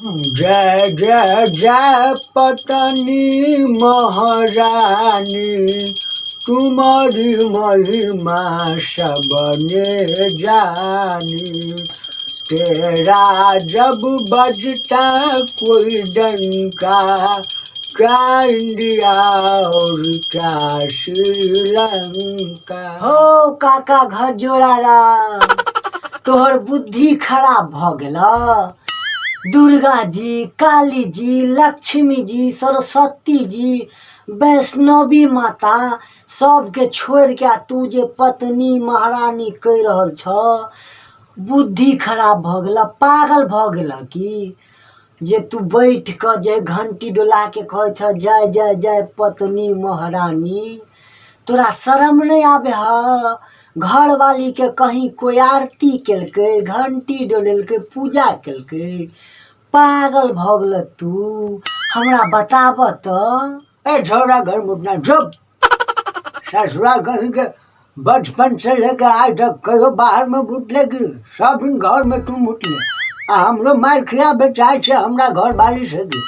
जय जय जय पतनी महारानी, तुम्हारी महिमा सबने जानी। तेरा जब बजता कोई डंका, क्या इंडिया और क्या श्रीलंका। हो काका घर जोड़ा राम, तोहर बुद्धि खराब भ गेला। दुर्गा जी, काली जी, लक्ष्मी जी, सरस्वती जी, वैष्णवी माता सबके छोड़ के तू जे पत्नी महारानी कह रहल छ, बुद्धि खराब भ गेला, पागल भ गेला की जे तू बैठ के जे घंटी डोला के कहे छ जय जय जय पत्नी महारानी। तोरा शर्म नहीं आवे ह? घर वाली के कहीं कोई आरती केलकै, घंटी डोलेलकै, पूजा केलकै, पागल भ गेल तू। हमरा बताब त। ए छोरा घर मुटना चुप। ससुरा कहीं के बचपन से लेकर आज तक कहो बाहर में मुटले की सब इन घर में तू मुटले। हमरो मार खिया बेचाए से हमरा घर वाली से की।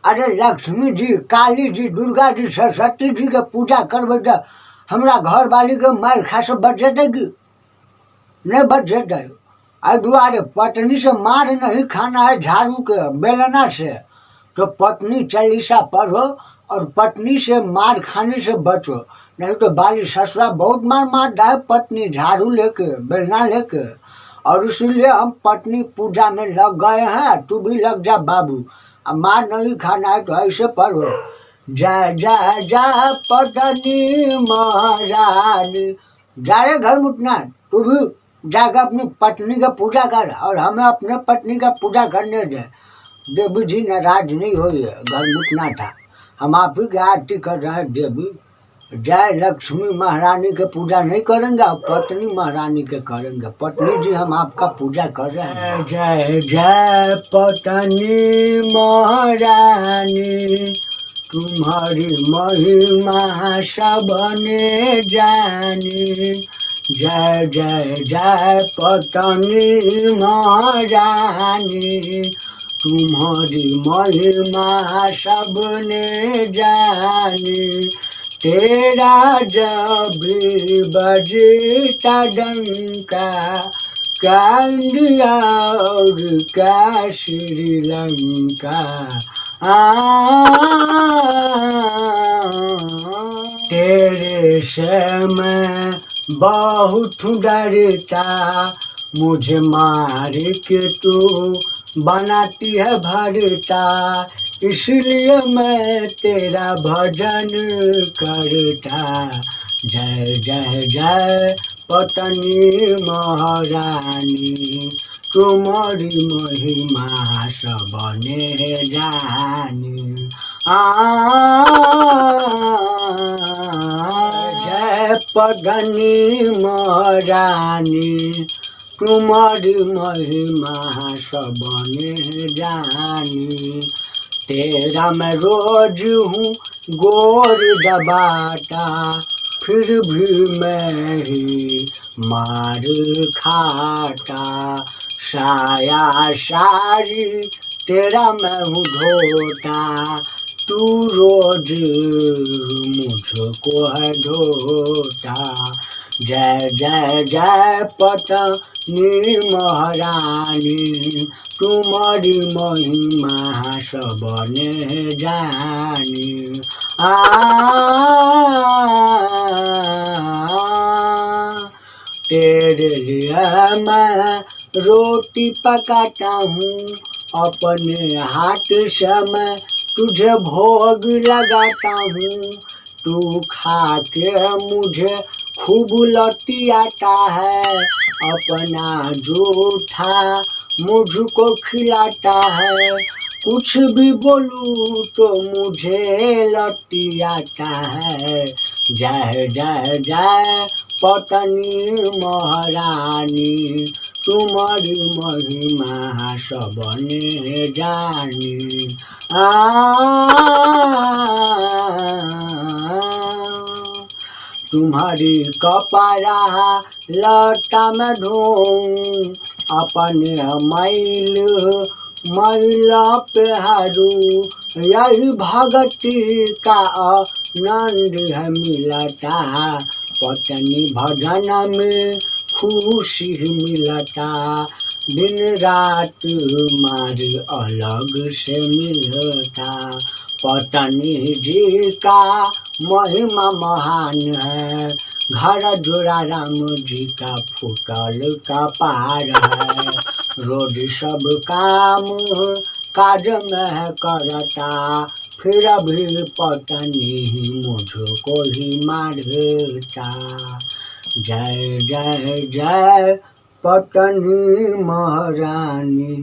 अरे लक्ष्मी जी, काली जी, दुर्गा जी, सरस्वती जी के पूजा करबे तो हमरा घर वाली के मार खा से बच जेते की नहीं बच जेते। दुआरे पत्नी से मार नहीं खाना है झाड़ू के बेलना से, तो पत्नी चालीसा पढ़ो और पत्नी से मार खाने से बचो, नहीं तो बाली ससुरा बहुत मार मारता है पत्नी झाड़ू लेके बेलना लेके। और इसीलिए हम पत्नी पूजा में लग गए हैं, तू भी लग जा बाबू। अब मार नहीं खाना है तो ऐसे पढ़ो, जय जय जय पत्नी महारानी। जा रे घर मुटना, तू भी जाकर अपनी पत्नी का पूजा कर और हमें अपने पत्नी का पूजा करने दे। देवी जी नाराज नहीं हुई है, घर मुटना था। हम आप ही की आरती कर रहे हैं देवी। जय लक्ष्मी महारानी के पूजा नहीं करेंगे और पत्नी महारानी के करेंगे। पत्नी जी हम आपका पूजा कर रहे हैं। जय जय पत्नी महारानी, तुम्हारी महिमा सबने जानी। जय जय जय पत्नी महारानी, तुम्हारी महिमा सबने जानी। तेरा जब बजता डंका, क्या इंडिया और क्या श्रीलंका। तेरे से मैं बहुत डरता, मुझे मार के तू बनाती है भरता, इसलिए मैं तेरा भजन करता। जय जय जय पत्नी महारानी, तुम्हारी महिमा सबने जानी। जय पत्नी महारानी, तुम्हारी महिमा सबने जानी। तेरा मैं रोज हूँ गोर दबाता, फिर भी मैं ही मार खाता। साया सारी तेरा मैं हूँ धोता, तू रोज मुझको है धोता। जय जय जय पत्नी महारानी, तुम्हारी महिमा सबने जानी। तेरे लिए मैं रोटी पकाता हूँ, अपने हाथ से मैं तुझे भोग लगाता हूँ। तू खा के मुझे खूब लौटियाता है, अपना जूठा मुझको खिलाता है। कुछ भी बोलूं तो मुझे लौटियाता है। जय जय जय पत्नी महारानी, तुम्हारी महिमा सबने जानी। तुम्हारी कपड़ा लता में ढूंढ, अपने मैल महिला पेहारू यही भगती का आनंद है मिलता, पत्नी भजन में खुशी मिलता, दिन रात मार अलग से मिलता, पत्नी जी का महिमा महान है, घर जोड़ा राम जी का फूटल का पार है, रोज सब काम काज में करता, फिर भी पत्नी मुझको ही मारता, जय जय जय पत्नी महारानी,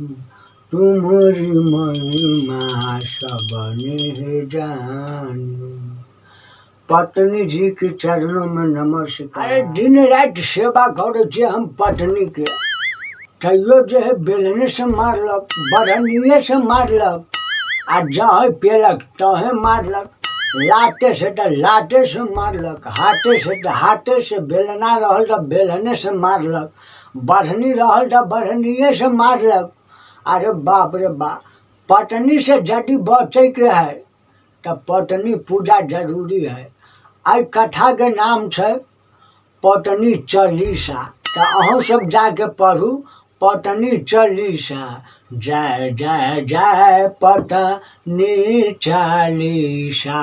तुम्हारी महिमा सबने जानी। पत्नी जी के चरणों में नमस्कार। अरे दिन रात सेवा करे छे हम पत्नी के, तैयो जो है बेलने से मारलक, बरनिए से मारलक, आ जहे पेलक तहे मारलक, लाते से तो लाते से मारलक, हाथे से तो हाथे से, बेलना रहल तो बेलने से मारलक, बढ़नी रहल तो बढ़निए से मारलक। अरे बाप रे बाप, पत्नी से यदि बचे के है तो पत्नी पूजा जरूरी है। आई कथा के नाम है पत्नी चालीसा, तो अहूँ सब जाके पढ़ू पत्नी चालीसा। जय जय जय पत्नी चालीसा।